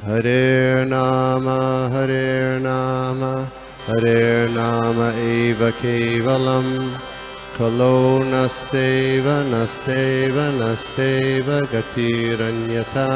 Hare Nama, Hare Nama eva kevalam, Kalo nasteva, nasteva, nasteva gatiranyata.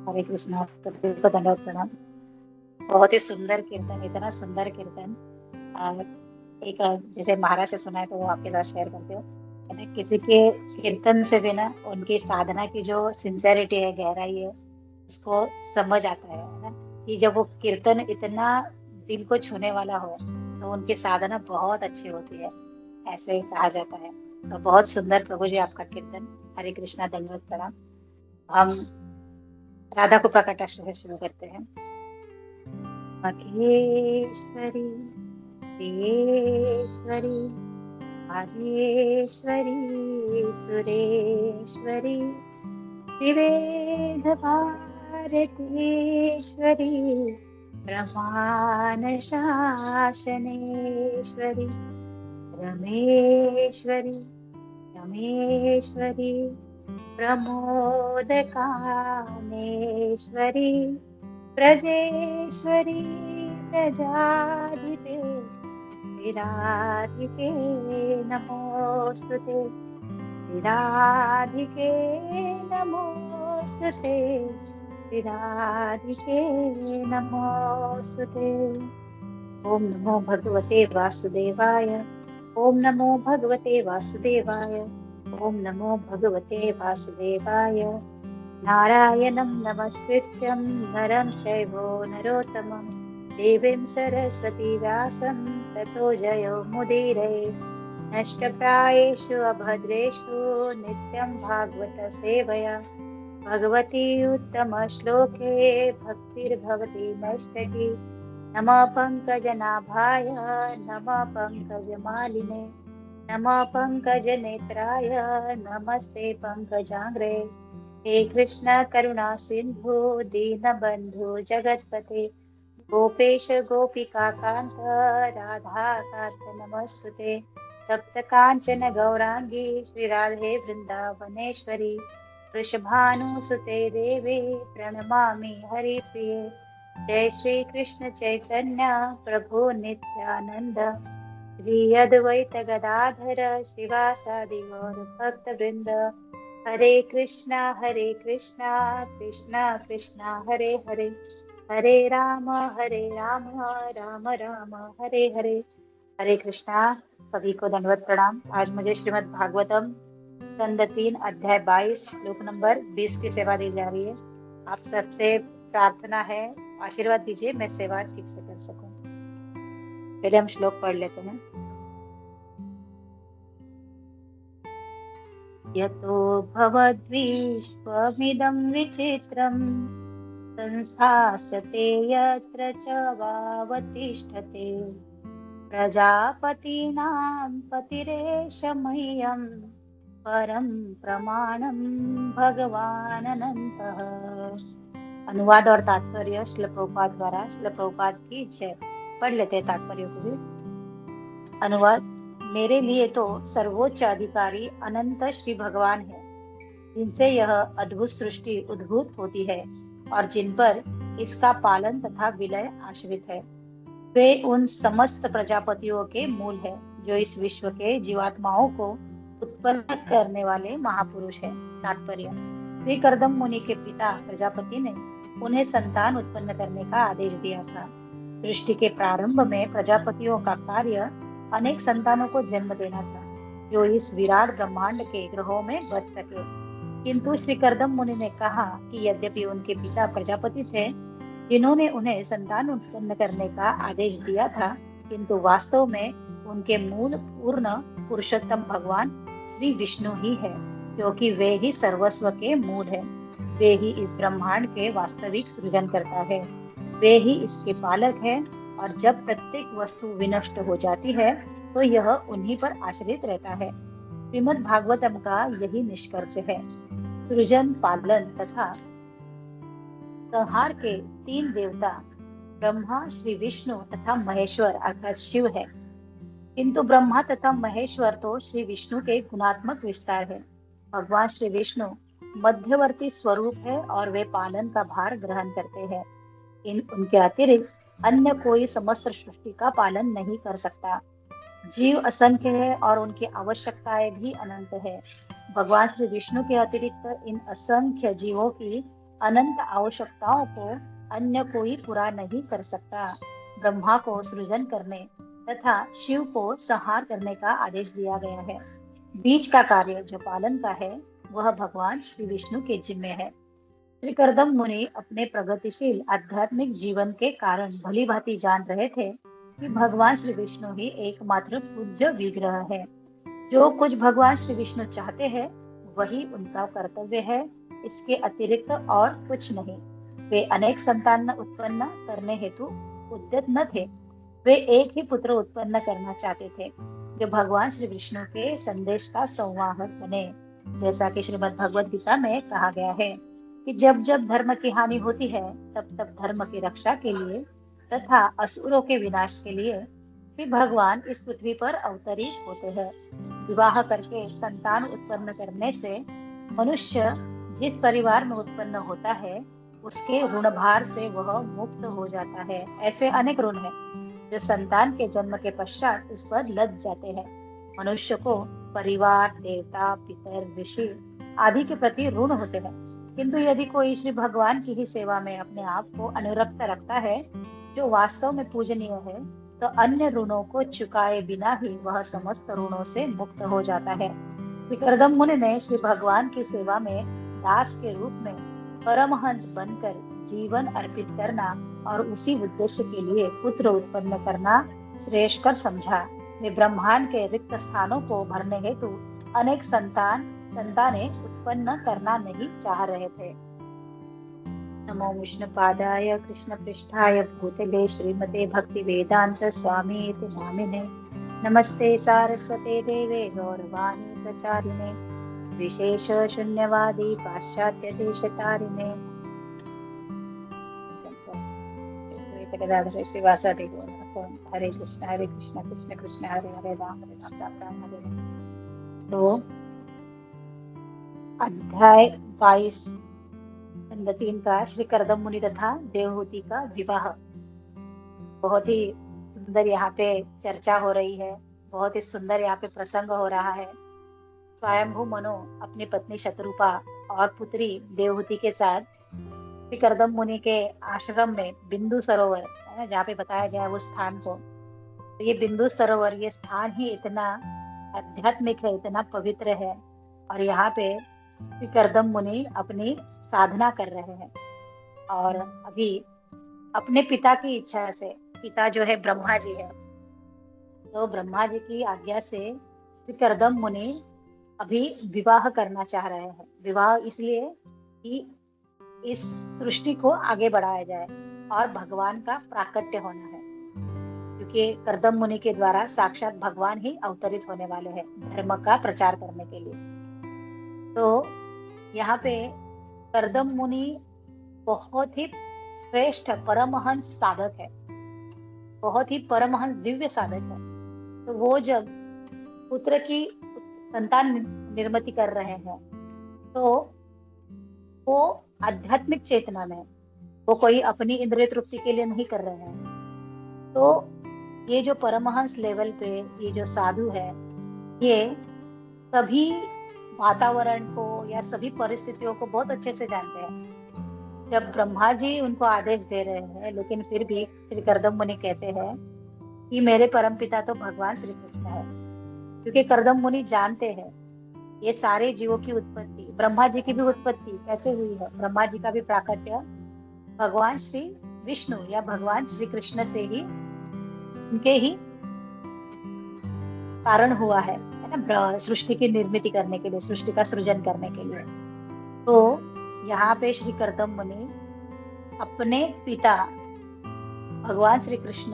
हरे कृष्णा, सभी को दंडवत प्रणाम। बहुत ही सुंदर कीर्तन, इतना सुंदर कीर्तन। एक जैसे महाराज से सुना है तो वो आपके साथ शेयर करते हो। है ना, किसी के कीर्तन से भी ना उनकी साधना की जो सिंसेरिटी है, गहराई है, उसको समझ आता है ना। कि जब वो कीर्तन इतना दिल को छूने वाला हो तो उनकी साधना बहुत अच्छी होती है, ऐसे कहा जाता है। तो बहुत सुंदर प्रभु जी आपका कीर्तन। हरे कृष्णा, दंडवत प्रणाम। हम राधा को प्रकटाष्ट से शुरू करते हैं। मखेश्वरी, प्रियेश्वरी, माहेश्वरी, सुरेश्वरी, विवेक भारतीश्वरी, ब्रह्मांड शासनेश्वरी, रमेश्वरी, रमेश्वरी, प्रमोद कामेश्वरी, ब्रजेश्वरी, प्रजाधिपे, विराधिके नमोस्तुते, विराधिके नमोस्तुते, विराधिके नमोस्तुते। ओम नमो भगवते वासुदेवाय, ओम नमो भगवते वासुदेवाय, ओम नमो भगवते वासुदेवाय। नारायणं नमस्कृत्यं नरं चैव नरोत्तमं, देवीं सरस्वती व्यासं ततो जयो मुदीरये। नष्टप्रायेषु अभद्रेषु नित्यं भागवत सेवया, भगवती उत्तमश्लोके भक्तिर्भवति नष्टकी। नमः पङ्कजनाभाय, नमः पङ्कजमालिने, नमः पङ्कजनेत्राय, नमस्ते पङ्कजाङ्घ्रे। हे कृष्ण करुणा सिन्धु दीनबन्धु जगत्पते, गोपेश गोपिका कान्त राधाकान्त नमस्तुते। तप्त काञ्चन गौराङ्गी श्रीराधे वृन्दावनेश्वरी, वृषभानुसुते देवी प्रणमामि हरिप्रिये। जय श्री कृष्ण चैतन्य प्रभु नित्यानंद, श्री अद्वैत गदाधर शिवासादि गौर भक्त वृंद। हरे कृष्णा कृष्णा कृष्णा हरे हरे, हरे राम राम राम हरे हरे। हरे कृष्णा, सभी को दंडवत प्रणाम। आज मुझे श्रीमद् भागवतम स्कंद 3 अध्याय 22 श्लोक नंबर 20 की सेवा दी जा रही है। आप सबसे प्रार्थना है, आशीर्वाद दीजिए मैं सेवा ठीक से कर सकूं। पहले हम श्लोक पढ़ लेते हैं। यतो भवद्विश्वमिदं विचित्रं, संस्थास्यते यत्र च वावतिष्ठते, प्रजापतीनां पतिरेष मह्यं, परम प्रमाणं भगवान अनंतः। अनुवाद और तात्पर्य श्रील प्रभुपाद द्वारा। श्रील प्रभुपाद की जय। पढ़ लेते हैं तात्पर्य को भी। अनुवाद। मेरे लिए तो सर्वोच्च अधिकारी अनंत श्री भगवान है, जिनसे यह अद्भुत सृष्टि उद्भूत होती है और जिन पर इसका पालन तथा विलय आश्रित है। वे उन समस्त प्रजापतियों के मूल है जो इस विश्व के जीवात्माओं को उत्पन्न करने वाले महापुरुष है। तात्पर्य। श्री कर्दम मुनि के पिता प्रजापति ने उन्हें संतान उत्पन्न करने का आदेश दिया था। सृष्टि के प्रारंभ में प्रजापतियों का कार्य अनेक संतानों को जन्म देना था, जो इस विराट ब्रह्मांड के ग्रहों में बस सके। किंतु श्री कर्दम मुनि ने कहा कि यद्यपि उनके पिता प्रजापति थे, जिन्होंने उन्हें संतान उत्पन्न करने का आदेश दिया था, किंतु वास्तव में उनके मूल पूर्ण पुरुषोत्तम भगवान श्री विष्णु ही है, क्योंकि वे ही सर्वस्व के मूल हैं। वे ही इस ब्रह्मांड के वास्तविक सृजन करता है, वे ही इसके पालक हैं, और जब प्रत्येक वस्तु विनष्ट हो जाती है तो यह उन्हीं पर आश्रित रहता है। श्रीमद् भागवतम का यही निष्कर्ष है। सृजन, पालन तथा संहार के तीन देवता ब्रह्मा, श्री विष्णु तथा महेश्वर अर्थात शिव है। किंतु ब्रह्मा तथा महेश्वर तो श्री विष्णु के गुणात्मक विस्तार है। भगवान श्री विष्णु मध्यवर्ती स्वरूप है और वे पालन का भार ग्रहण करते हैं। उनके अतिरिक्त अन्य कोई समस्त सृष्टि का पालन नहीं कर सकता। जीव असंख्य है और उनकी आवश्यकताएं भी अनंत है। भगवान श्री विष्णु के अतिरिक्त इन असंख्य जीवों की अनंत आवश्यकताओं को अन्य कोई पूरा नहीं कर सकता। ब्रह्मा को सृजन करने तथा शिव को संहार करने का आदेश दिया गया है। बीच का कार्य जो पालन का है वह भगवान श्री विष्णु के जिम्मे है। श्री कर्दम मुनि अपने प्रगतिशील आध्यात्मिक जीवन के कारण भली भांति जान रहे थे कि भगवान श्री विष्णु ही एकमात्र पूज्य विग्रह है। जो कुछ भगवान श्री विष्णु चाहते हैं वही उनका कर्तव्य है, इसके अतिरिक्त और कुछ नहीं। वे अनेक संतान उत्पन्न करने हेतु उद्यत न थे, वे एक ही पुत्र उत्पन्न करना चाहते थे जो भगवान श्री विष्णु के संदेश का संवाहक बने। जैसा कि श्रीमद् भगवद गीता में कहा गया है कि जब जब धर्म की हानि होती है तब तब धर्म की रक्षा के लिए तथा असुरों के विनाश के लिए कि भगवान इस पृथ्वी पर अवतरित होते हैं। विवाह करके संतान उत्पन्न करने से मनुष्य जिस परिवार में उत्पन्न होता है उसके ऋण भार से वह मुक्त हो जाता है। ऐसे अनेक ऋण हैं जो संतान के जन्म के पश्चात उस पर लद जाते हैं। मनुष्य को परिवार, देवता, पितर, ऋषि आदि के प्रति ऋण होते हैं, किंतु यदि कोई श्री भगवान की ही सेवा में अपने आप को अनुरक्त रखता है जो वास्तव में पूजनीय है, तो अन्य ऋणों को चुकाए बिना ही वह समस्त ऋणों से मुक्त हो जाता है। श्री कर्दम मुनि ने श्री भगवान की सेवा में दास के रूप में परमहंस बनकर जीवन अर्पित करना और उसी उद्देश्य के लिए पुत्र उत्पन्न करना श्रेष्ठ कर समझा। वे ब्रह्मांड के रिक्त स्थानों को भरने हेतु अनेक संतानें उत्पन्न करना नहीं चाह रहे थे। नमो विष्णुपादाय कृष्ण पृष्ठाय भूतले श्रीमते भक्ति वेदांत स्वामी इति नामिने। नमस्ते सारस्वते देवे गौरवाणी प्रचारिणे विशेष शून्यवादी पाश्चात्य देशतारिणे। हरे कृष्ण कृष्ण कृष्ण हरे हरे राम राम हरे हरे। तो अध्याय 22 खंड 3 का श्री कर्दम मुनि तथा देवहूति का विवाह। बहुत ही सुंदर यहाँ पे चर्चा हो रही है, बहुत ही सुंदर यहाँ पे प्रसंग हो रहा है। स्वयंभू मनु अपनी पत्नी शत्रुपा और पुत्री देवहूति के साथ श्री कर्दम मुनि के आश्रम में बिंदु सरोवर है ना, जहाँ पे बताया गया है उस स्थान को। तो ये बिंदु सरोवर, ये स्थान ही इतना आध्यात्मिक है, इतना पवित्र है, और यहाँ पे श्री कर्दम मुनि अपनी साधना कर रहे हैं। और अभी अपने पिता की इच्छा से, पिता जो है ब्रह्मा जी है, तो ब्रह्मा जी की आज्ञा से श्री कर्दम मुनि अभी विवाह करना चाह रहे हैं। विवाह इसलिए कि इस सृष्टि को आगे बढ़ाया जाए और भगवान का प्राकट्य होना है, क्योंकि कर्दम मुनि के द्वारा साक्षात भगवान ही अवतरित होने वाले हैं धर्म का प्रचार करने के लिए। तो यहाँ पे कर्दम मुनि बहुत ही श्रेष्ठ परमहंस साधक है, बहुत ही परमहंस दिव्य साधक है। तो वो जब पुत्र की संतान निर्मित कर रहे हैं तो वो आध्यात्मिक चेतना में, वो कोई अपनी इंद्रिय तृप्ति के लिए नहीं कर रहे हैं। तो ये जो परमहंस लेवल पे ये जो साधु है, ये सभी वातावरण को या सभी परिस्थितियों को बहुत अच्छे से जानते हैं। जब ब्रह्मा जी उनको आदेश दे रहे हैं, लेकिन फिर भी श्री कर्दम मुनि कहते हैं कि मेरे परमपिता तो भगवान श्री कृष्ण है, क्योंकि कर्दम मुनि जानते हैं ये सारे जीवों की उत्पत्ति, ब्रह्मा जी की भी उत्पत्ति कैसे हुई है। ब्रह्मा जी का भी प्राकट्य भगवान श्री विष्णु या भगवान श्री कृष्ण से ही, उनके ही कारण हुआ है ना, सृष्टि की निर्मित करने के लिए, सृष्टि का सृजन करने के लिए। तो यहाँ पे श्री कर्दम मुनि अपने पिता भगवान श्री कृष्ण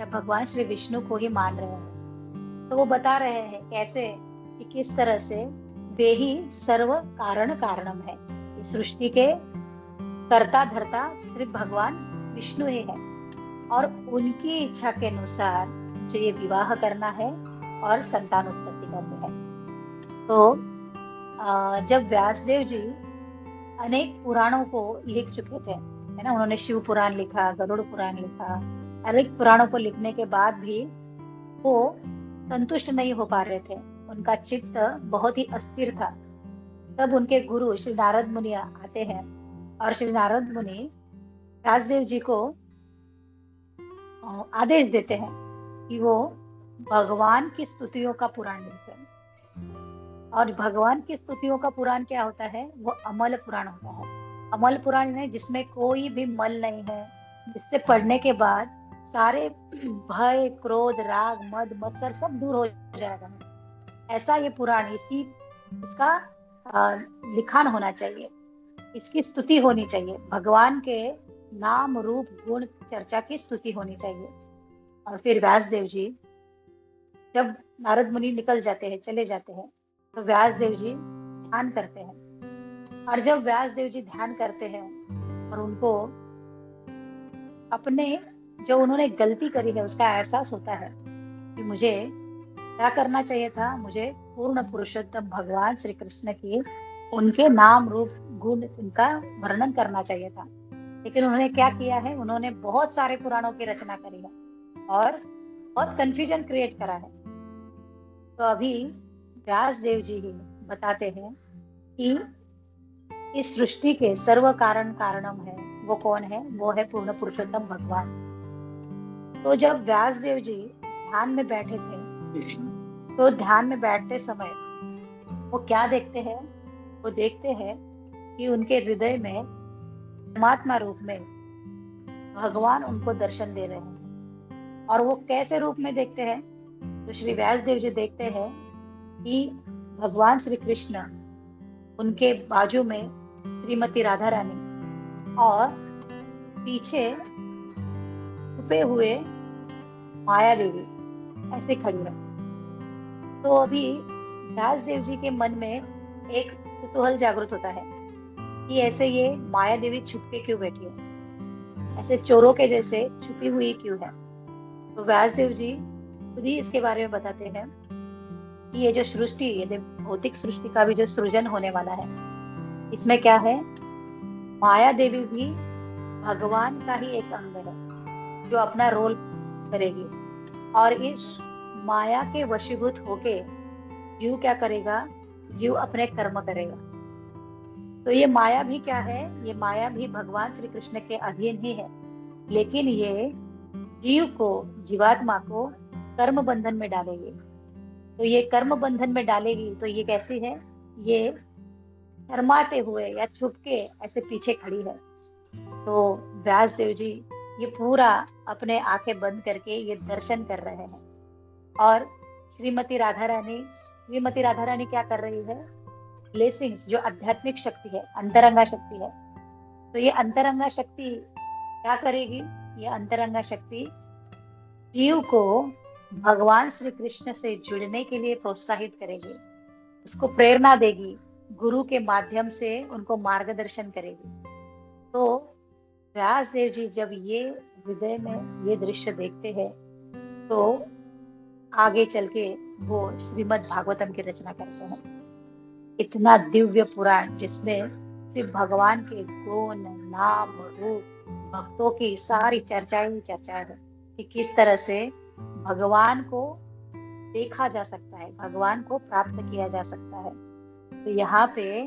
या भगवान श्री विष्णु को ही मान रहे हैं। तो वो बता रहे हैं कैसे कि किस तरह से वे ही सर्व कारण कारणम है। इस सृष्टि के कर्ता धर्ता सिर्फ भगवान विष्णु ही है, और उनकी इच्छा के अनुसार जो ये विवाह करना है और संतान उत्पत्ति करनी है। तो जब व्यासदेव जी अनेक पुराणों को लिख चुके थे, है ना, उन्होंने शिव पुराण लिखा, गरुड़ पुराण लिखा, अनेक पुराणों को लिखने के बाद भी वो संतुष्ट नहीं हो पा रहे थे, उनका चित्त बहुत ही अस्थिर था। तब उनके गुरु श्री नारद मुनि आते हैं और श्री नारद मुनि व्यासदेव जी को आदेश देते हैं कि वो भगवान की स्तुतियों का पुराण लिखें। और भगवान की स्तुतियों का पुराण क्या होता है? वो अमल पुराण होता है। अमल पुराण है जिसमें कोई भी मल नहीं है, जिससे पढ़ने के बाद सारे भय, क्रोध, राग, मद, मत्सर सब दूर हो जाएगा। ऐसा ये पुराण, इसका लिखान होना चाहिए, इसकी स्तुति होनी चाहिए, भगवान के नाम रूप गुण चर्चा की स्तुति होनी चाहिए। और फिर व्यासदेव जी जब नारद मुनि निकल जाते हैं, चले जाते हैं, तो व्यासदेव जी ध्यान करते हैं। और जब व्यासदेव जी ध्यान करते हैं और उनको अपने जो उन्होंने गलती करी है उसका एहसास होता है कि मुझे क्या करना चाहिए था, मुझे पूर्ण पुरुषोत्तम भगवान श्री कृष्ण की उनके नाम रूप गुण उनका वर्णन करना चाहिए था। लेकिन उन्होंने क्या किया है? उन्होंने बहुत सारे पुराणों की रचना करी है और बहुत कंफ्यूजन क्रिएट करा है। तो अभी व्यासदेव जी ही बताते हैं कि इस सृष्टि के सर्व कारण कारणम है, वो कौन है? वो है पूर्ण पुरुषोत्तम भगवान। तो जब व्यासदेव जी ध्यान में बैठे थे, तो ध्यान में बैठते समय वो क्या देखते हैं? वो देखते हैं कि उनके हृदय में परमात्मा रूप में भगवान उनको दर्शन दे रहे हैं। और वो कैसे रूप में देखते हैं? तो श्री व्यासदेव जी देखते हैं कि भगवान श्री कृष्ण, उनके बाजू में श्रीमती राधा रानी और पीछे छुपे हुए माया देवी ऐसे खड़ी है। तो अभी व्यासदेव जी के मन में एक कुतूहल जागृत होता है कि ऐसे ये माया देवी छुप के क्यों बैठी है, ऐसे चोरों के जैसे छुपी हुई क्यों है। तो व्यासदेव जी खुद ही इसके बारे में बताते हैं कि ये जो सृष्टि, ये भौतिक सृष्टि का भी जो सृजन होने वाला है, इसमें क्या है? माया देवी भी भगवान का ही एक अंग है जो अपना रोल करेगी। और इस माया के वशीभूत होके जीव क्या करेगा? जीव अपने कर्म करेगा। तो ये माया भी क्या है? ये माया भी भगवान श्री कृष्ण के अधीन ही है, लेकिन ये जीव को, जीवात्मा को कर्म बंधन में डालेगी। तो ये कर्म बंधन में डालेगी तो ये कैसी है? ये शर्माते हुए या छुप के ऐसे पीछे खड़ी है। तो व्यासदेव जी ये पूरा अपने आंखें बंद करके ये दर्शन कर रहे हैं। और श्रीमती राधा रानी क्या कर रही है? ब्लेसिंग्स, जो आध्यात्मिक शक्ति है, अंतरंगा शक्ति है, तो ये अंतरंगा शक्ति क्या करेगी? ये अंतरंगा शक्ति जीव को भगवान श्री कृष्ण से जुड़ने के लिए प्रोत्साहित करेगी, उसको प्रेरणा देगी, गुरु के माध्यम से उनको मार्गदर्शन करेगी। तो व्यासदेव जी जब ये हृदय में ये दृश्य देखते हैं तो आगे चल के वो श्रीमद् भागवतम की रचना करते हैं। इतना दिव्य पुराण जिसमें सिर्फ भगवान के गुण, नाम, रूप, भक्तों की सारी चर्चाएं ही चर्चाएं है कि किस तरह से भगवान को देखा जा सकता है, भगवान को प्राप्त किया जा सकता है। तो यहाँ पे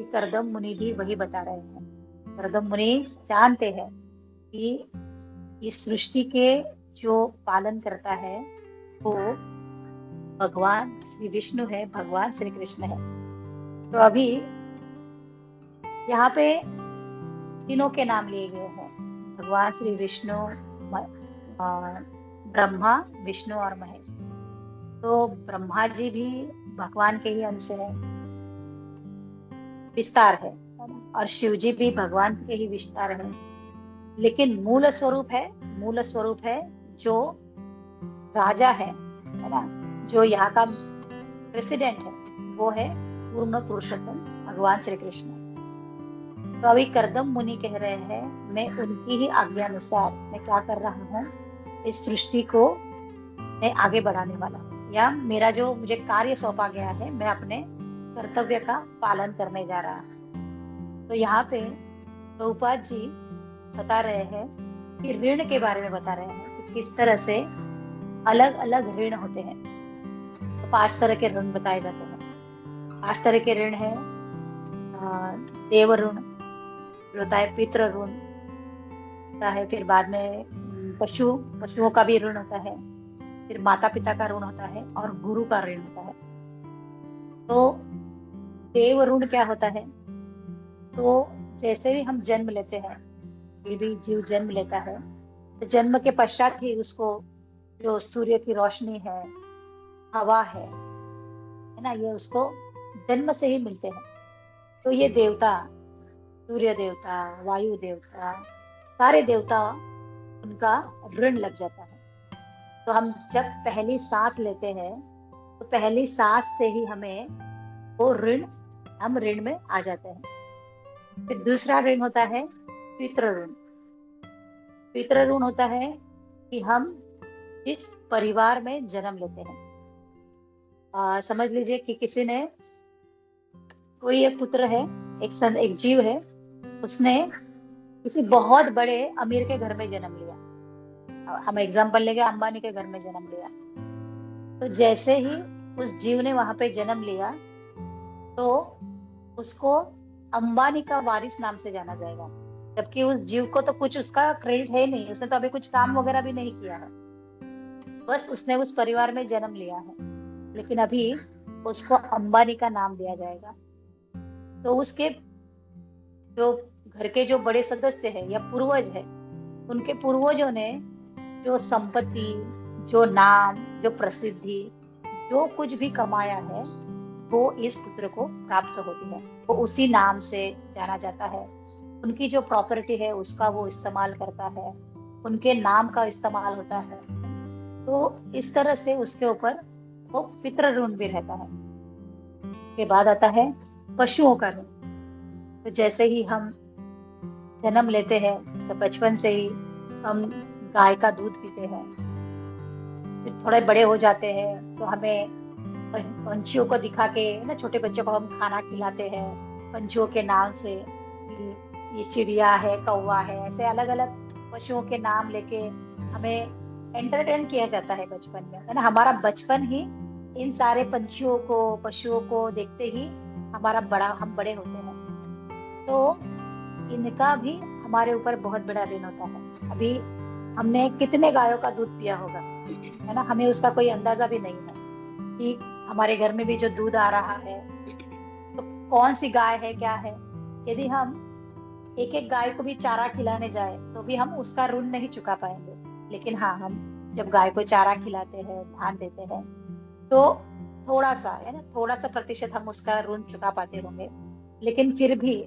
करदम मुनि भी वही बता रहे हैं। करदम मुनि जानते हैं कि इस सृष्टि के जो पालन करता है वो भगवान श्री विष्णु है, भगवान श्री कृष्ण है। तो अभी यहाँ पे तीनों के नाम लिए गए हैं, भगवान श्री विष्णु, ब्रह्मा, विष्णु और महेश। तो ब्रह्मा जी भी भगवान के ही अंश है, विस्तार है, और शिव जी भी भगवान के ही विस्तार है। लेकिन मूल स्वरूप है जो राजा है ना, जो यहाँ का प्रेसिडेंट है वो है पूर्ण पुरुषोत्तम भगवान श्री कृष्ण। तो अभी करदम मुनि कह रहे हैं मैं उनकी ही आज्ञा अनुसार मैं क्या कर रहा हूँ, इस सृष्टि को मैं आगे बढ़ाने वाला हूँ, या मेरा जो मुझे कार्य सौंपा गया है मैं अपने कर्तव्य का पालन करने जा रहा हूँ। तो यहाँ पे प्रभुपाद जी बता रहे हैं कि ऋण के बारे में बता रहे हैं कि किस तरह से अलग अलग ऋण होते हैं। तो 5 तरह के ऋण बताए जाते हैं। 5 तरह के ऋण है देव ऋण, फिर होता है पितृ ऋण होता है, फिर बाद में पशुओं का भी ऋण होता है, फिर माता पिता का ऋण होता है और गुरु का ऋण होता है। तो देव ऋण क्या होता है? तो जैसे ही हम जन्म लेते हैं, कोई भी जीव जन्म लेता है तो जन्म के पश्चात ही उसको जो सूर्य की रोशनी है, हवा है ना, ये उसको जन्म से ही मिलते हैं। तो ये देवता, सूर्य देवता, वायु देवता, सारे देवता उनका ऋण लग जाता है। तो हम जब पहली सांस लेते हैं तो पहली सांस से ही हमें वो हम ऋण में आ जाते हैं। फिर दूसरा ऋण होता है पितृ ऋण। पितृ ऋण होता है कि हम जिस परिवार में जन्म लेते हैं, समझ लीजिए कि किसी ने, कोई एक पुत्र है, एक जीव है, उसने किसी बहुत बड़े अमीर के घर में जन्म लिया। हम एग्जाम्पल लेंगे, अंबानी के घर में जन्म लिया। तो जैसे ही उस जीव ने वहां पे जन्म लिया तो उसको अंबानी का वारिस नाम से जाना जाएगा, जबकि उस जीव को तो कुछ उसका क्रेडिट है नहीं, उसने तो अभी कुछ काम वगैरह भी नहीं किया है, बस उसने उस परिवार में जन्म लिया है, लेकिन अभी उसको अंबानी का नाम दिया जाएगा। तो उसके जो घर के जो बड़े सदस्य है या पूर्वज है, उनके पूर्वजों ने जो संपत्ति, जो नाम, जो प्रसिद्धि, जो कुछ भी कमाया है वो इस पुत्र को प्राप्त होती है। वो उसी नाम से जाना जाता है। उनकी जो प्रॉपर्टी है उसका वो इस्तेमाल करता है, उनके नाम का इस्तेमाल होता है। तो इस तरह से उसके ऊपर वो पितृ ऋण भी रहता है। के बाद आता है पशुओं का ऋण। तो जैसे ही हम जन्म लेते हैं तो बचपन से ही हम गाय का दूध पीते हैं, फिर थोड़े बड़े हो जाते हैं तो हमें पंछियों को दिखा के ना, छोटे बच्चों को हम खाना खिलाते हैं पंछियों के नाम से, कि ये चिड़िया है, कौवा है, ऐसे अलग अलग पशुओं के नाम लेके हमें एंटरटेन किया जाता है बचपन में, है ना। हमारा बचपन ही इन सारे पंछियों को, पशुओं को देखते ही हम बड़े होते हैं। तो इनका भी हमारे ऊपर बहुत बड़ा ऋण होता है। अभी हमने कितने गायों का दूध पिया होगा, है ना, हमें उसका कोई अंदाजा भी नहीं है कि हमारे घर में भी जो दूध आ रहा है तो कौन सी गाय है, क्या है। यदि हम एक एक गाय को भी चारा खिलाने जाए तो भी हम उसका ऋण नहीं चुका पाएंगे, लेकिन हाँ, हम जब गाय को चारा खिलाते हैं, धान देते हैं, तो थोड़ा सा, है ना, थोड़ा सा प्रतिशत हम उसका ऋण चुका पाते होंगे, लेकिन फिर भी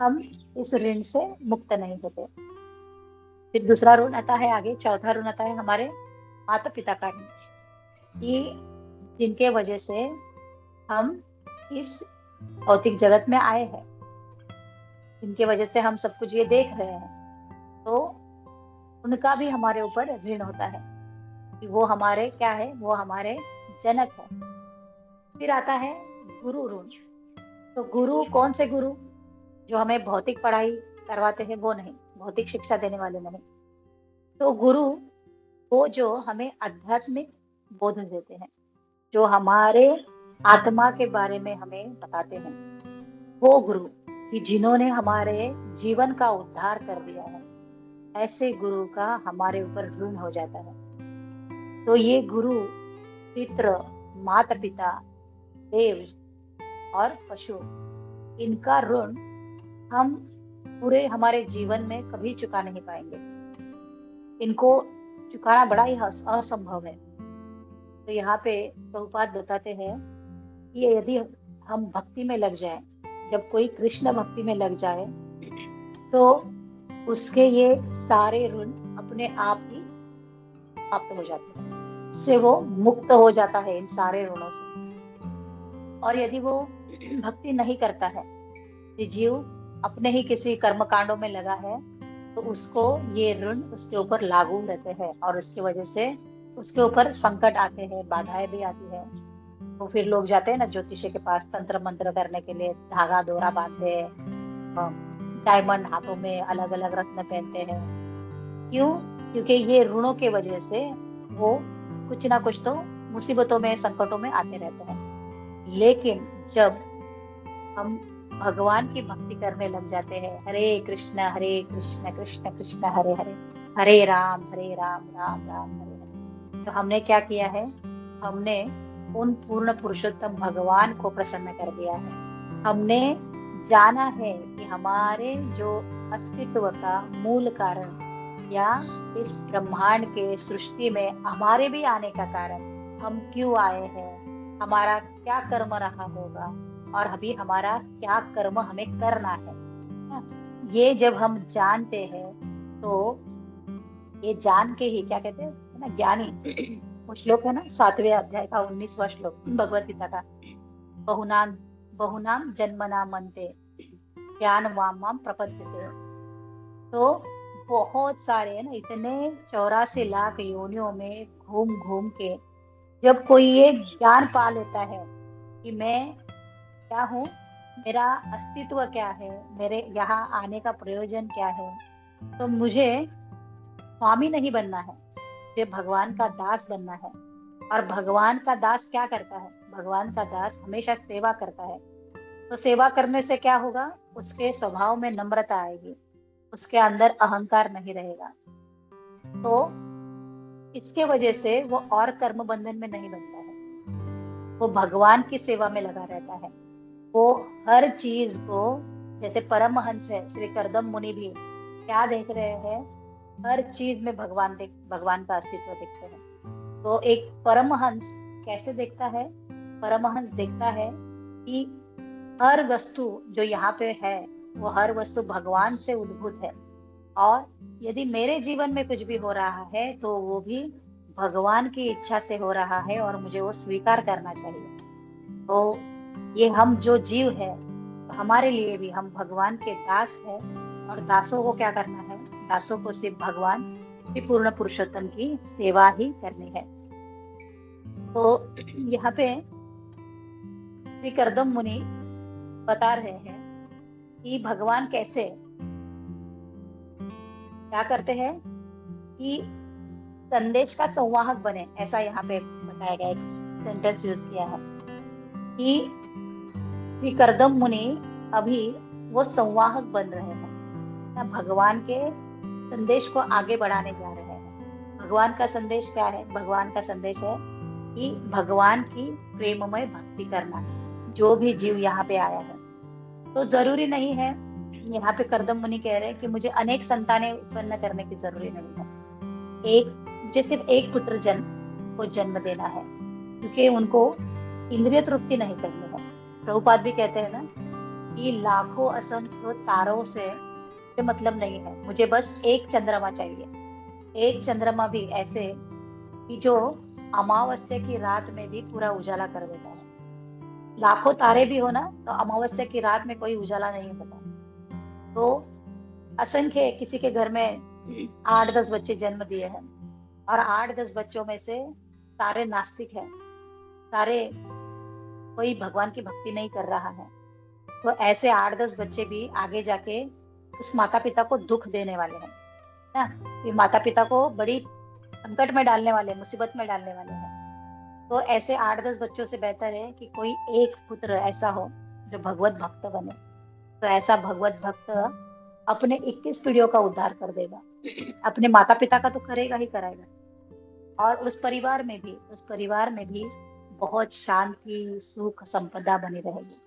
हम इस ऋण से मुक्त नहीं होते। फिर दूसरा ऋण आता है आगे, चौथा ऋण आता है हमारे माता पिता का ऋण, कि जिनके वजह से हम इस भौतिक जगत में आए हैं, जिनके वजह से हम सब कुछ ये देख रहे हैं, तो उनका भी हमारे ऊपर ऋण होता है कि वो हमारे क्या है, वो हमारे जनक है। फिर आता है गुरु ऋण। तो गुरु, कौन से गुरु? जो हमें भौतिक पढ़ाई करवाते हैं वो नहीं, भौतिक शिक्षा देने वाले नहीं। तो गुरु वो जो हमें आध्यात्मिक बोध देते हैं, जो हमारे आत्मा के बारे में हमें बताते हैं, वो गुरु कि जिन्होंने हमारे जीवन का उद्धार कर दिया है, ऐसे गुरु का हमारे ऊपर ऋण हो जाता है। तो ये गुरु, पितृ, माता पिता, देव और पशु, इनका ऋण हम पूरे हमारे जीवन में कभी चुका नहीं पाएंगे। इनको चुकाना बड़ा ही असंभव है। तो यहाँ पे प्रभुपाद बताते हैं कि यदि हम भक्ति में लग जाएं, जब कोई कृष्ण भक्ति में लग जाए तो उसके ये सारे ऋण अपने आप ही समाप्त हो जाते हैं, से वो मुक्त हो जाता है इन सारे ऋणों से। और यदि वो भक्ति नहीं करता है, यदि जीव अपने ही किसी कर्म कांडों में लगा है, तो उसको ये ऋण उसके ऊपर लागू रहते हैं और उसकी वजह से उसके ऊपर संकट आते हैं, बाधाएं भी आती है। तो फिर लोग जाते हैं ना ज्योतिषी के पास तंत्र मंत्र करने के लिए, धागा डोरा बांधते हैं, डायमंड हाथों में अलग अलग रत्न पहनते हैं। क्यों? क्योंकि ये ऋणों के वजह से वो कुछ ना कुछ तो मुसीबतों में, संकटों में आते रहते हैं। लेकिन जब हम भगवान की भक्ति करने लग जाते हैं, हरे कृष्ण कृष्ण कृष्ण हरे हरे, हरे राम राम राम हरे हरे, तो हमने क्या किया है? हमने उन पूर्ण पुरुषोत्तम भगवान को प्रसन्न कर दिया है। हमने जाना है कि हमारे जो अस्तित्व का मूल कारण या इस ब्रह्मांड के सृष्टि में हमारे भी आने का कारण, हम क्यों आए हैं, हमारा क्या कर्म रहा होगा और अभी हमारा क्या कर्म हमें करना है। ये जब हम जानते हैं तो ये जान के ही क्या कहते हैं ना, ज्ञानी वो श्लोक है ना 7वें अध्याय का 19वां श्लोक भगवत गीता का, बहुनाम बहुनाम जन्मना मनते ज्ञान वाम प्रपद्यते। तो बहुत सारे है ना, इतने 84 लाख योनियों में घूम घूम के जब कोई ये ज्ञान पा लेता है कि मैं क्या हूँ, मेरा अस्तित्व क्या है, मेरे यहाँ आने का प्रयोजन क्या है, तो मुझे स्वामी नहीं बनना है, मुझे भगवान का दास बनना है। और भगवान का दास क्या करता है? भगवान का दास हमेशा सेवा करता है। तो सेवा करने से क्या होगा? उसके स्वभाव में नम्रता आएगी, उसके अंदर अहंकार नहीं रहेगा। तो इसके वजह से वो और कर्म बंधन में नहीं बनता है, वो भगवान की सेवा में लगा रहता है। वो हर चीज को, जैसे परमहंस है श्री करदम मुनि भी क्या देख रहे हैं? हर चीज में भगवान का अस्तित्व देखते हैं। तो एक परमहंस कैसे देखता है? परमहंस देखता है कि हर वस्तु जो यहाँ पे है वो हर वस्तु भगवान से उद्भूत है, और यदि मेरे जीवन में कुछ भी हो रहा है तो वो भी भगवान की इच्छा से हो रहा है और मुझे वो स्वीकार करना चाहिए। तो ये हम जो जीव है, तो हमारे लिए भी हम भगवान के दास है, और दासों को क्या करना है? दासों को सिर्फ भगवान की पूर्ण पुरुषोत्तम की सेवा ही करनी है। तो यहाँ पे श्री करदम मुनि बता रहे हैं कि भगवान कैसे क्या करते हैं कि संदेश का संवाहक बने, ऐसा यहाँ पे बताया गया, एक सेंटेंस यूज किया है कि श्री करदम मुनि अभी वो संवाहक बन रहे हैं ना, भगवान के संदेश को आगे बढ़ाने जा रहे हैं। भगवान का संदेश क्या है? भगवान का संदेश है कि भगवान की प्रेममय भक्ति करना, जो भी जीव यहाँ पे आया है। तो जरूरी नहीं है, यहाँ पे करदम मुनि कह रहे हैं कि मुझे अनेक संतानें उत्पन्न करने की जरूरी नहीं है, मुझे सिर्फ एक पुत्र को जन्म देना है, क्योंकि उनको इंद्रिय तृप्ति नहीं करनी है। प्रभुपाद भी कहते हैं ना कि लाखों असंख्य तारों से मतलब नहीं है, मुझे बस एक चंद्रमा चाहिए। एक चंद्रमा भी ऐसे कि जो अमावस्या की रात में भी पूरा उजाला कर देता है। लाखों तारे भी हो ना, तो अमावस्या की रात में कोई उजाला नहीं होता। तो असंख्य, किसी के घर में 8-10 बच्चे जन्म दिए हैं और 8-10 बच्चों में से सारे नास्तिक हैं, सारे कोई भगवान की भक्ति नहीं कर रहा है। तो ऐसे 8-10 बच्चे भी आगे जाके उस माता पिता को दुख देने वाले हैं ना, ये माता पिता को बड़ी संकट में डालने वाले, मुसीबत में डालने वाले हैं। तो ऐसे 8-10 बच्चों से बेहतर है कि कोई एक पुत्र ऐसा हो जो भगवत भक्त बने। तो ऐसा भगवत भक्त अपने 21 पीढ़ियों का उद्धार कर देगा, अपने माता पिता का तो करेगा ही करेगा, और उस परिवार में भी बहुत शांति, सुख, संपदा बनी रहेगी।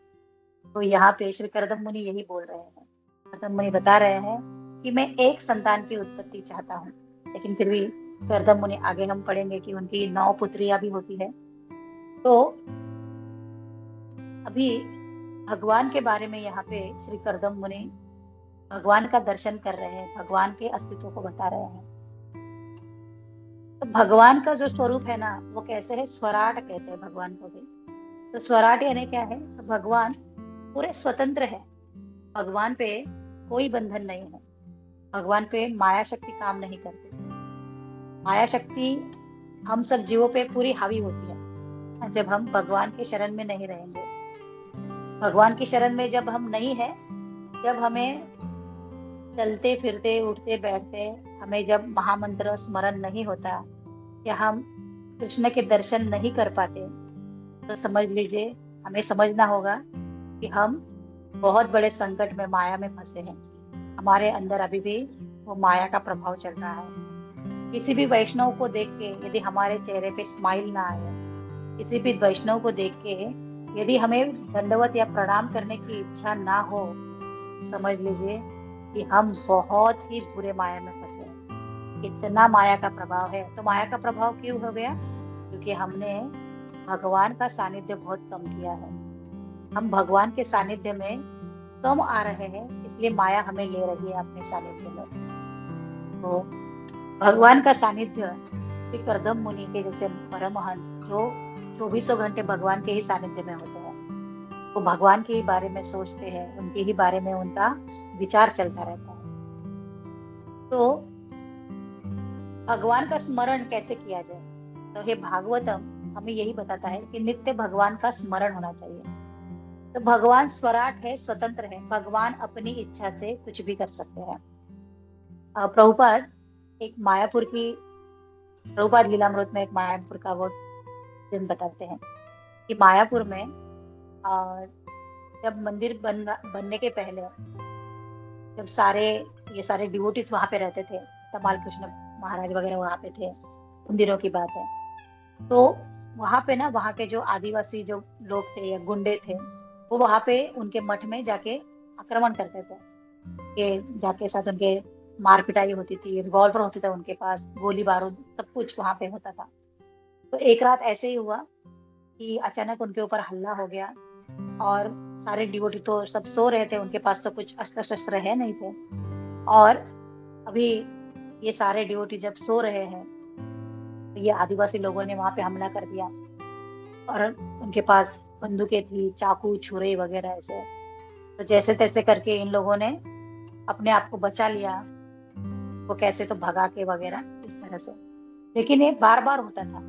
तो यहाँ पे श्री करदम मुनि यही बोल रहे हैं। करदम मुनि बता रहे हैं कि मैं एक संतान की उत्पत्ति चाहता हूँ, लेकिन फिर भी करदम मुनि, आगे हम पढ़ेंगे कि उनकी 9 पुत्रियां भी होती है। तो अभी भगवान के बारे में यहाँ पे श्री करदम मुनि भगवान का दर्शन कर रहे हैं, भगवान के अस्तित्व को बता रहे हैं। तो भगवान का जो स्वरूप है ना, वो कैसे है? स्वराट कहते हैं भगवान को भी। तो स्वराट यानी क्या है? तो भगवान पूरे स्वतंत्र है। भगवान पे कोई बंधन नहीं है। भगवान पे माया शक्ति काम नहीं करती। माया शक्ति हम सब जीवों पे पूरी हावी होती है जब हम भगवान के शरण में नहीं रहेंगे। भगवान की शरण में जब हम नहीं है, जब हमें चलते फिरते उठते बैठते हमें जब महामंत्र स्मरण नहीं होता, या हम कृष्ण के दर्शन नहीं कर पाते, तो समझ लीजिए हमें समझना होगा कि हम बहुत बड़े संकट में, माया में फंसे हैं। हमारे अंदर अभी भी वो माया का प्रभाव चल रहा है। किसी भी वैष्णव को देख के यदि हमारे चेहरे पे स्माइल ना आए, किसी भी वैष्णव को देख के यदि हमें दंडवत या प्रणाम करने की इच्छा ना हो, समझ लीजिए कि हम बहुत ही बुरे माया में फंसे हैं। इतना माया का प्रभाव है। तो माया का प्रभाव क्यों हो गया? क्योंकि हमने भगवान का सानिध्य बहुत कम किया है। हम भगवान के सानिध्य में कम आ रहे हैं, इसलिए माया हमें ले रही है अपने सानिध्य में। तो भगवान का सानिध्य श्री करदम मुनि के जैसे परमहंस, जो 24 घंटे भगवान के ही सानिध्य में होते हैं, वो भगवान के ही बारे में सोचते हैं, उनके ही बारे में उनका विचार चलता रहता है। तो भगवान का स्मरण कैसे किया जाए? तो ये भागवतम हमें यही बताता है कि नित्य भगवान का स्मरण होना चाहिए। तो भगवान स्वराट है, स्वतंत्र है। भगवान अपनी इच्छा से कुछ भी कर सकते हैं। प्रभुपाद एक मायापुर की प्रभुपाद लीलामृत में एक मायापुर का वो दिन बताते हैं कि मायापुर में जब मंदिर बनने के पहले, जब ये सारे डिवोटीज वहां पे रहते थे, तमाल कृष्ण महाराज वगैरह वहां पे थे, उन दिनों की बात है। तो वहां पे ना, वहां के जो आदिवासी जो लोग थे या गुंडे थे, वो वहां पे उनके मठ में जाके आक्रमण करते थे। के जाके साथ उनके मार पिटाई होती थी, रिवॉल्वर होती था उनके पास, गोली बारूद सब कुछ वहां पे होता था। तो एक रात ऐसे ही हुआ कि अचानक उनके ऊपर हल्ला हो गया, और सारे डिवोटी तो सब सो रहे थे, उनके पास तो कुछ अस्त्र शस्त्र है नहीं थे। और अभी ये सारे डिवोटी जब सो रहे हैं, तो ये आदिवासी लोगों ने वहां पे हमला कर दिया, और उनके पास बंदूकें थी, चाकू छुरे वगैरह ऐसे। तो जैसे तैसे करके इन लोगों ने अपने आप को बचा लिया, वो कैसे तो भगा के वगैरह इस तरह से। लेकिन ये बार बार होता था।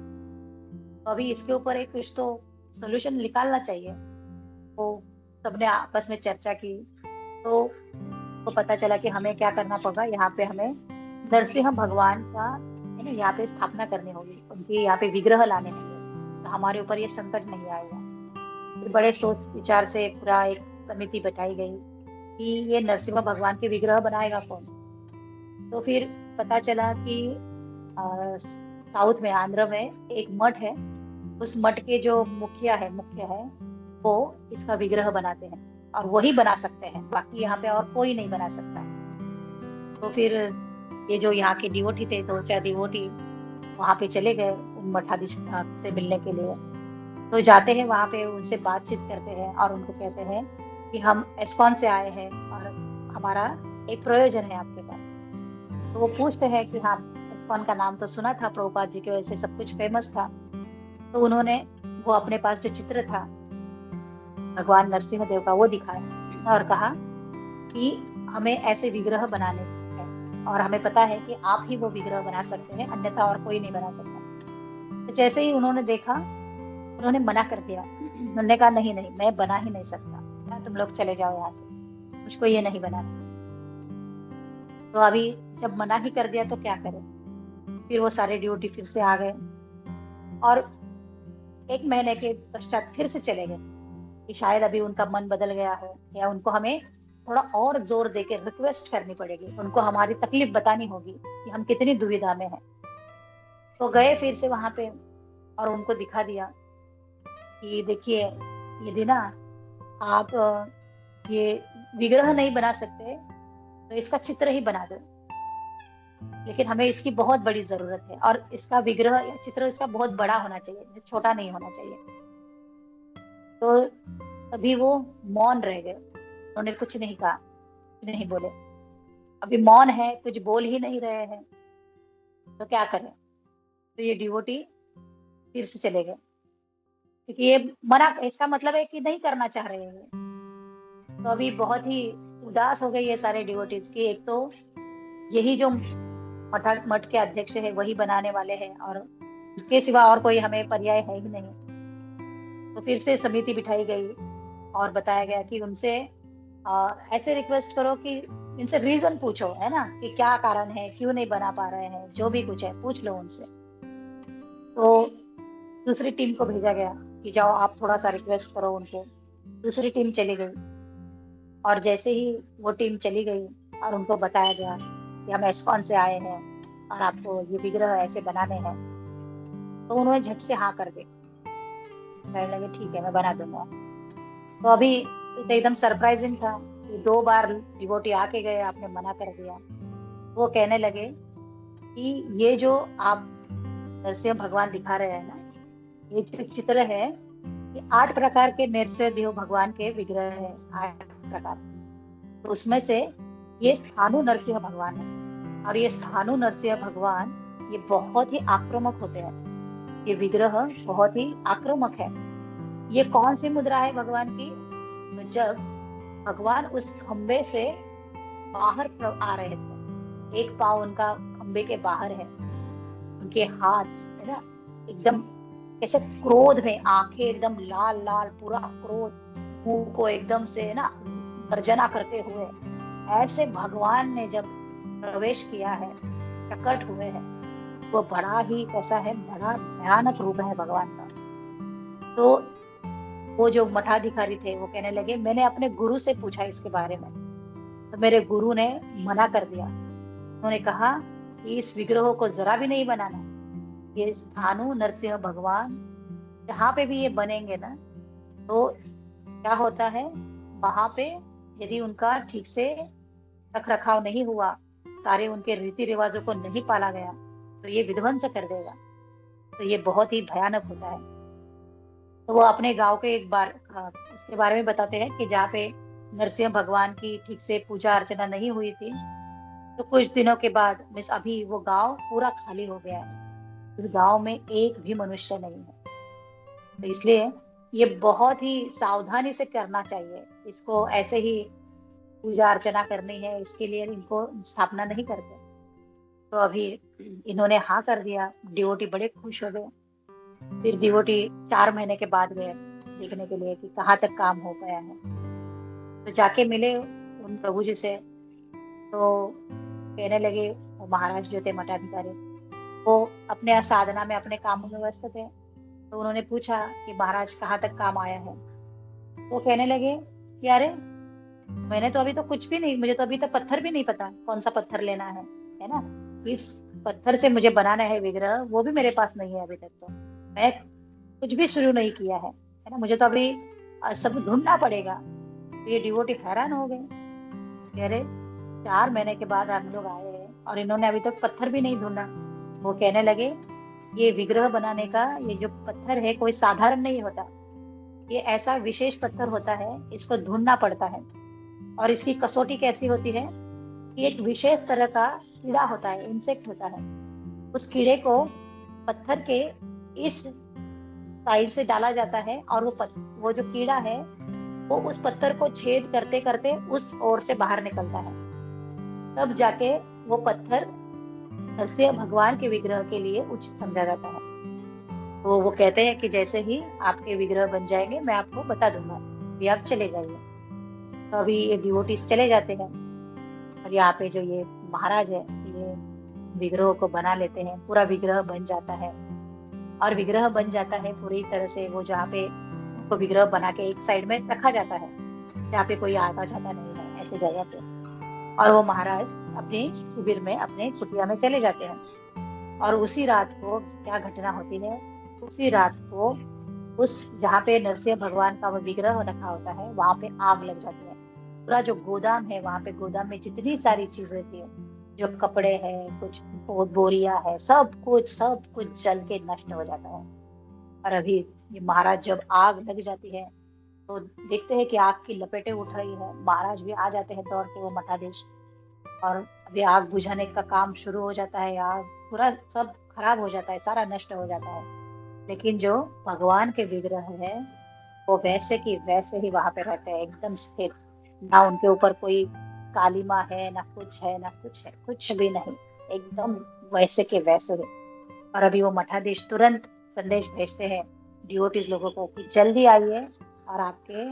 तो अभी इसके ऊपर एक कुछ तो सोल्यूशन निकालना चाहिए। तो सबने आपस में चर्चा की, तो पता चला कि हमें क्या करना पड़ेगा। यहाँ पे हमें नरसिंह भगवान का है ना, यहाँ पे स्थापना करनी होगी, उनके यहाँ पे विग्रह लाने होंगे, तो हमारे ऊपर ये संकट नहीं आएगा। फिर बड़े सोच विचार से पूरा एक समिति बैठाई गई कि ये नरसिंह भगवान के विग्रह बनाएगा कौन। तो फिर पता चला कि साउथ में, आंध्र में एक मठ है, उस मठ के जो मुख्य है, वो इसका विग्रह बनाते हैं, और वही बना सकते हैं, बाकी यहाँ पे और कोई नहीं बना सकता है। तो फिर ये जो यहाँ के डिवोटी थे, 2-4 डिवोटी वहां पे चले गए उन मठाधीश से मिलने के लिए। तो जाते हैं वहां पे, उनसे बातचीत करते हैं और उनको कहते हैं कि हम एस्कॉन से आए हैं और हमारा एक प्रयोजन है आपके पास। तो वो पूछते हैं कि हाँ, इस्कॉन का नाम तो सुना था, प्रभुपाद जी की वजह से सब कुछ फेमस था। तो उन्होंने वो अपने पास जो चित्र था भगवान नरसिंह देव का, वो दिखाया और कहा कि हमें ऐसे विग्रह बनाने हैं, और हमें पता है कि आप ही वो विग्रह बना सकते हैं, अन्यथा और कोई नहीं बना सकता। तो जैसे ही उन्होंने देखा, उन्होंने मना कर दिया। उन्होंने कहा नहीं नहीं, मैं बना ही नहीं सकता, तुम लोग चले जाओ यहाँ से, मुझको ये नहीं बनाना। तो अभी जब मना ही कर दिया तो क्या करें। फिर वो सारे ड्यूटी फिर से आ गए, और 1 महीने के पश्चात फिर से चले गए कि शायद अभी उनका मन बदल गया हो, या उनको हमें थोड़ा और जोर देके रिक्वेस्ट करनी पड़ेगी, उनको हमारी तकलीफ बतानी होगी कि हम कितनी दुविधा में हैं। तो गए फिर से वहां पे, और उनको दिखा दिया कि देखिए, यदि ना आप ये विग्रह नहीं बना सकते, तो इसका चित्र ही बना दो, लेकिन हमें इसकी बहुत बड़ी जरूरत है, और इसका विग्रह या चित्र इसका बहुत बड़ा होना चाहिए, छोटा नहीं होना चाहिए। तो तभी वो मौन रह गए, उन्होंने कुछ नहीं कहा, नहीं बोले। अभी मौन है, कुछ बोल ही नहीं रहे हैं, तो क्या करें। तो ये डिवोटी फिर से चले गए। क्योंकि ये मना, इसका मतलब है कि नहीं करना चाह रहे हैं। तो अभी बहुत ही उदास हो गए ये सारे डिवोटीज की, एक तो यही जो मठ के अध्यक्ष है वही बनाने वाले हैं, और उसके सिवा और कोई हमें पर्याय है ही नहीं। तो फिर से समिति बिठाई गई और बताया गया कि उनसे ऐसे रिक्वेस्ट करो कि इनसे रीजन पूछो, है ना, कि क्या कारण है, क्यों नहीं बना पा रहे हैं, जो भी कुछ है पूछ लो उनसे। तो दूसरी टीम को भेजा गया कि जाओ आप थोड़ा सा रिक्वेस्ट करो उनको। दूसरी टीम चली गई, और जैसे ही वो टीम चली गई और उनको बताया गया कि हम एस्कॉन से आए हैं और आपको ये विग्रह ऐसे बनाने हैं, तो उन्होंने झट से हाँ कर दी, कहने लगे ठीक है मैं बना दूंगा। तो अभी तो एकदम सरप्राइजिंग था कि 2 बार डिवोटी आके गए, आपने मना कर दिया। वो कहने लगे कि ये जो आप नरसिंह भगवान दिखा रहे हैं ना, ये जो चित्र है, ये 8 प्रकार के नरसिंह भगवान के विग्रह है, 8 प्रकार। तो उसमें से ये स्थानु नरसिंह भगवान है, और ये स्थानु नरसिंह भगवान ये बहुत ही आक्रामक होते हैं। ये विग्रह बहुत ही आक्रामक है। ये कौन सी मुद्रा है भगवान की? तो जब भगवान उस खंबे से बाहर आ रहे थे, एक पाँव उनका खंबे के बाहर है, उनके हाथ है ना एकदम कैसे क्रोध में, आंखें एकदम लाल लाल, पूरा क्रोध, मुंह को एकदम से ना गर्जना करते हुए, ऐसे भगवान ने जब प्रवेश किया है, प्रकट हुए हैं, वो बड़ा ही कैसा है, बड़ा भयानक रूप है भगवान का। तो वो जो मठाधिकारी थे वो कहने लगे मैंने अपने गुरु से पूछा इसके बारे में, तो मेरे गुरु ने मना कर दिया। उन्होंने कहा कि इस विग्रह को जरा भी नहीं बनाना। ये स्थानु नरसिंह भगवान जहाँ पे भी ये बनेंगे ना, तो क्या होता है, वहां पे यदि उनका ठीक से रख रखाव नहीं हुआ, सारे उनके रीति रिवाजों को नहीं पाला गया, तो ये विध्वंस कर देगा। तो ये बहुत ही भयानक होता है। तो वो अपने गांव के एक बार उसके बारे में बताते हैं कि जहाँ पे नरसिंह भगवान की ठीक से पूजा अर्चना नहीं हुई थी, तो कुछ दिनों के बाद मिस अभी वो गांव पूरा खाली हो गया है, उस गांव में एक भी मनुष्य नहीं है। तो इसलिए ये बहुत ही सावधानी से करना चाहिए, इसको ऐसे ही पूजा अर्चना करनी है इसके लिए इनको स्थापना नहीं करते। तो अभी इन्होंने हाँ कर दिया, डिवोटी बड़े खुश हो गए। फिर डिवोटी 4 महीने के बाद गए देखने के लिए कि कहाँ तक काम हो गया है। तो जाके मिले उन प्रभु जी से, तो कहने लगे, वो महाराज जो थे मठाधिकारी, वो अपने साधना में अपने कामों में व्यस्त थे। तो उन्होंने पूछा कि महाराज कहाँ तक काम आया है? वो कहने लगे कि अरे मैंने तो अभी तो कुछ भी नहीं, मुझे तो अभी तक पत्थर भी नहीं पता कौन सा पत्थर लेना है ना, इस पत्थर से मुझे बनाना है विग्रह, वो भी मेरे पास नहीं है अभी तक। तो मैं कुछ भी शुरू नहीं किया है ना, मुझे तो अभी सब ढूंढना पड़ेगा। तो ये डिवोटी हैरान हो गए कि अरे 4 महीने के बाद हम लोग आए हैं और इन्होंने अभी तक पत्थर भी नहीं ढूंढा। वो कहने लगे ये विग्रह बनाने का ये जो पत्थर है कोई साधारण नहीं होता, ये ऐसा विशेष पत्थर होता है, इसको ढूंढना पड़ता है। और इसकी कसौटी कैसी होती है कि एक विशेष तरह का कीड़ा होता है, इंसेक्ट होता है, उस कीड़े को पत्थर के इस साइड से डाला जाता है, और वो जो कीड़ा है वो उस पत्थर को छेद करते करते उस ओर से बाहर निकलता है, तब जाके वो पत्थर नरसिंह भगवान के विग्रह के लिए उचित समझा जाता है। तो वो कहते हैं कि जैसे ही आपके विग्रह बन जाएंगे मैं आपको बता दूंगा, भी आप चले जाइए। तो अभी ये डिवोटीज चले जाते हैं, और यहाँ पे जो ये महाराज है ये विग्रह को बना लेते हैं, पूरा विग्रह बन जाता है। और विग्रह बन जाता है पूरी तरह से, वो जहाँ पे उनको विग्रह बना के एक साइड में रखा जाता है जहाँ पे कोई आता जाता नहीं है, ऐसे जगह पे। और वो महाराज अपने शिविर में, अपने कुटिया में चले जाते हैं। और उसी रात को क्या घटना होती है, उसी रात को उस जहाँ पे नरसिंह भगवान का वो विग्रह रखा होता है वहां पे आग लग जाती है। पूरा जो गोदाम है, वहां पे गोदाम में जितनी सारी चीजें थी, जो कपड़े हैं, कुछ बोरिया है, सब कुछ जल के नष्ट हो जाता है। और अभी ये महाराज जब आग लग जाती है तो देखते हैं कि आग की लपेटें उठ रही है, महाराज भी आ जाते हैं दौड़ के, वो मठाधीश। और अभी आग बुझाने का काम शुरू हो जाता है, आग पूरा सब खराब हो जाता है, सारा नष्ट हो जाता है। लेकिन जो भगवान के विग्रह है वो वैसे की वैसे ही वहां पे रहते हैं, एकदम स्थिर। ना उनके ऊपर कोई कालीमा है, ना कुछ है, ना कुछ है, कुछ भी नहीं, एकदम वैसे के वैसे है। और अभी वो मठाधीश तुरंत संदेश भेजते हैं डिवोटीज लोगों को कि जल्दी आइए और आपके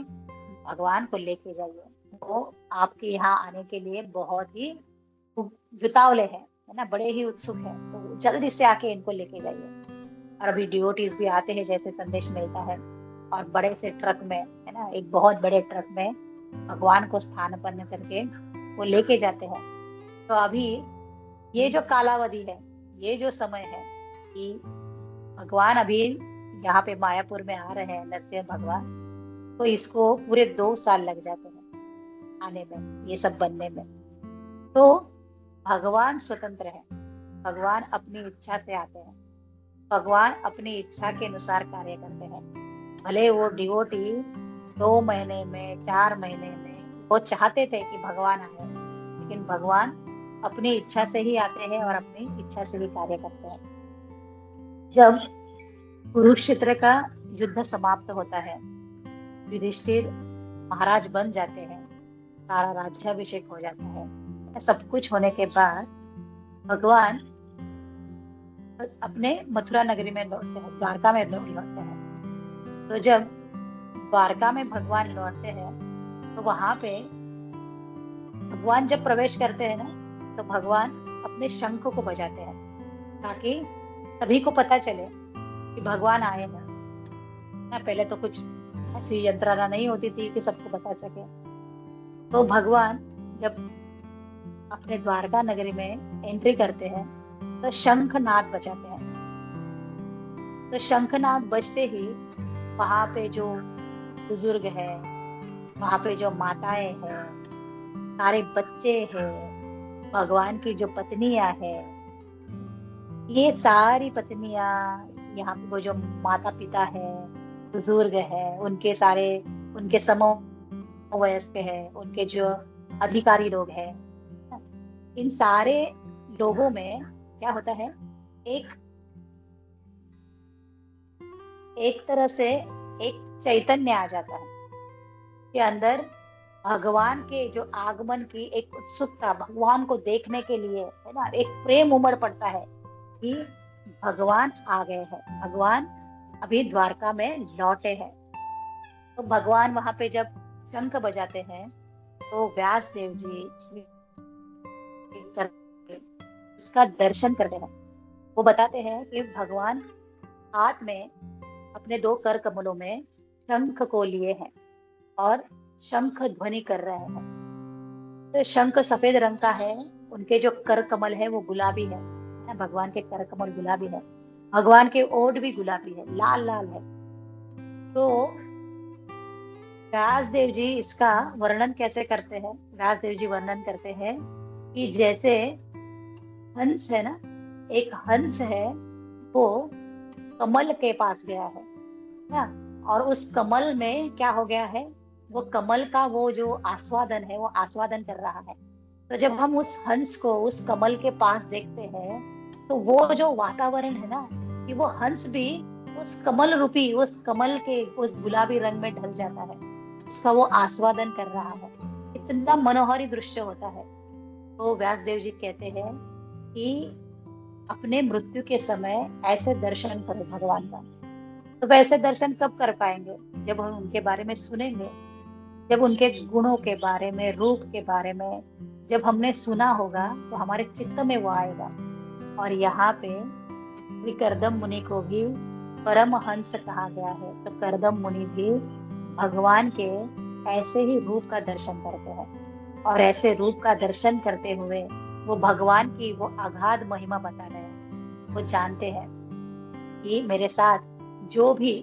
भगवान को लेके जाइए। वो आपके यहाँ आने के लिए बहुत ही जुतावले हैं, है ना, बड़े ही उत्सुक है, तो जल्दी से आके इनको लेके जाइए। और अभी डिवोटीज भी आते हैं जैसे संदेश मिलता है, और बड़े से ट्रक में, है ना, एक बहुत बड़े ट्रक में भगवान को स्थानापन्न करके वो लेके जाते हैं। तो अभी ये जो कालावधि है, ये जो समय है कि भगवान अभी यहाँ पे मायापुर में आ रहे हैं, नरसिंह भगवान, तो इसको पूरे 2 साल लग जाते हैं आने में, ये सब बनने में। तो भगवान स्वतंत्र है, भगवान अपनी इच्छा से आते हैं, भगवान अपनी इच्छा के अनुसार कार्य करते हैं। भले वो डिवोटी 2 महीने में, 4 महीने में वो चाहते थे कि भगवान आए, लेकिन भगवान अपनी इच्छा से ही आते हैं और अपनी इच्छा से ही कार्य करते हैं। जब कुरुक्षेत्र का युद्ध समाप्त होता है, युधिष्ठिर महाराज बन जाते हैं, सारा राज्याभिषेक हो जाता है, सब कुछ होने के बाद भगवान अपने मथुरा नगरी में लौटते हैं, द्वारका में लौटते हैं। तो जब द्वारका में भगवान लौटते हैं तो वहां पे भगवान जब प्रवेश करते हैं ना, तो भगवान अपने शंख को बजाते हैं ताकि सभी को पता चले कि भगवान आए हैं ना। पहले तो कुछ ऐसी यंत्रणा नहीं होती थी कि सबको पता सके। तो भगवान जब अपने द्वारका नगरी में एंट्री करते हैं तो शंखनाद बजाते हैं। तो शंखनाद बजते ही वहां पे जो बुजुर्ग है, वहां पे जो माताएं हैं, सारे बच्चे हैं, भगवान की जो पत्नियां हैं, ये सारी पत्नियां, यहाँ पे वो जो माता पिता है, बुजुर्ग है, उनके सारे, उनके समवयस्क है, उनके जो अधिकारी लोग हैं, इन सारे लोगों में क्या होता है, एक एक तरह से एक चैतन्य आ जाता है कि अंदर भगवान के जो आगमन की एक उत्सुकता, भगवान को देखने के लिए, है ना, एक प्रेम उमड़ पड़ता है कि भगवान आ गए हैं, भगवान अभी द्वारका में लौटे हैं। तो भगवान वहां पे जब शंख बजाते हैं तो व्यास देव जी इसका दर्शन करते हैं। वो बताते हैं कि भगवान हाथ में अपने 2 कर कमलों में शंख को लिए हैं और शंख ध्वनि कर रहे हैं। तो शंख सफेद रंग का है, उनके जो कर कमल है वो गुलाबी है, भगवान के कर कमल गुलाबी है, भगवान के ओठ भी गुलाबी है, लाल लाल है। तो व्यास देव जी इसका वर्णन कैसे करते हैं, व्यास देव जी वर्णन करते हैं कि जैसे हंस है ना, एक हंस है, वो कमल के पास गया है ना, और उस कमल में क्या हो गया है, वो कमल का वो जो आस्वादन है वो आस्वादन कर रहा है। तो जब हम उस हंस को उस कमल के पास देखते हैं तो वो जो वातावरण है ना, कि वो हंस भी उस कमल रूपी, उस कमल के उस गुलाबी रंग में ढल जाता है, उसका वो आस्वादन कर रहा है। इतना मनोहारी दृश्य होता है। तो व्यास देव जी कहते हैं कि अपने मृत्यु के समय ऐसे दर्शन करो भगवान का। तो वैसे दर्शन कब कर पाएंगे, जब हम उनके बारे में सुनेंगे, जब उनके गुणों के बारे में, रूप के बारे में जब हमने सुना होगा तो हमारे चित्त में वो आएगा। और यहाँ पे श्री करदम मुनि को भी परमहंस कहा गया है। तो करदम मुनि भी भगवान के ऐसे ही रूप का दर्शन करते हैं, और ऐसे रूप का दर्शन करते हुए वो भगवान की वो अगाध महिमा बता रहे हैं। वो जानते हैं कि मेरे साथ जो भी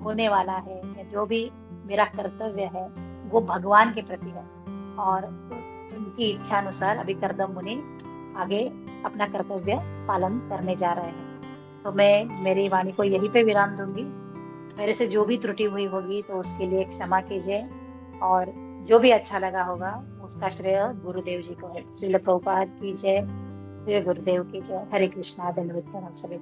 होने वाला है या जो भी मेरा कर्तव्य है वो भगवान के प्रति है, और उनकी इच्छा अनुसार अभी करदम मुनि आगे अपना कर्तव्य पालन करने जा रहे हैं। तो मैं मेरी वाणी को यहीं पे विराम दूंगी। मेरे से जो भी त्रुटि हुई होगी तो उसके लिए क्षमा कीजिए, और जो भी अच्छा लगा होगा उसका श्रेय गुरुदेव जी को है। श्रील प्रभुपाद की जय, श्री गुरुदेव की जय। हरे कृष्णा। धन्यवाद सभी।